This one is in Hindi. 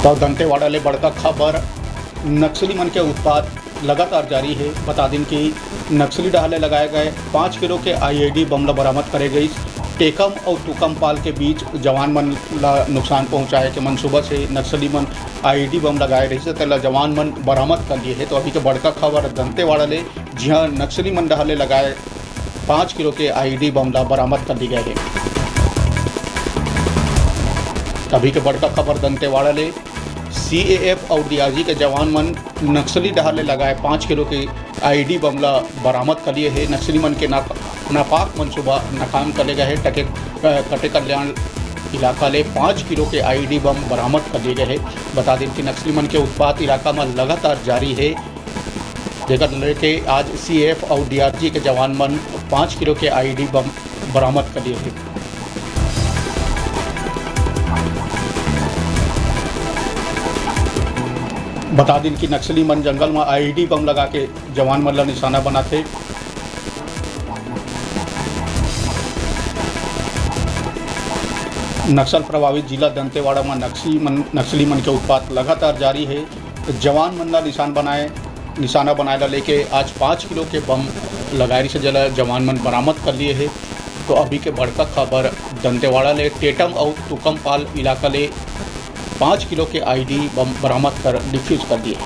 तो दंतेवाड़ा ले बड़का खबर नक्सली मन के उत्पात लगातार जारी है। बता दें कि नक्सली डहाले लगाए गए 5 किलो के आईईडी बम ला बरामद करे गई। टेकम और तुकमपाल के बीच जवान मन ला नुकसान पहुंचाए के मनसूबा से नक्सली मन आईईडी बम लगाए रही से तेला जवान मन बरामद कर लिए है। तो अभी के बड़का खबर दंतेवाड़ा ले जहाँ नक्सली मन डहाले लगाए 5 किलो के आईईडी बम ला बरामद कर ली गए है। अभी के बड़का खबर दंतेवाड़ा ले सीएएफ और डीआरजी के जवान मन नक्सली डहाले लगाए 5 किलो के आईईडी बम ला बरामद कर लिए है। नक्सली मन के नापाक मनसूबा नाकाम कर ले गए है। कटे कल्याण इलाका ले 5 किलो के आईईडी बम बरामद कर लिए गए है। बता दें कि नक्सली मन के उत्पात इलाका में लगातार जारी है। जेकर लेके आज सीएएफ और डीआरजी के जवान मन 5 किलो के आईईडी बम बरामद कर लिए है। बता दें कि नक्सली मन जंगल में आईईडी बम लगा के जवान मन ला निशाना बनाते। नक्सल प्रभावित जिला दंतेवाड़ा में नक्सली मन के उत्पात लगातार जारी है। जवान मन ला निशाना बनाए ला लेके आज 5 किलो के बम लगाए से जला जवान मन बरामद कर लिए है। तो अभी के बड़का खबर दंतेवाड़ा ले टेटम और तुकमपाल इलाका ले 5 किलो के आईईडी बम बरामद कर डिफ्यूज कर दिए।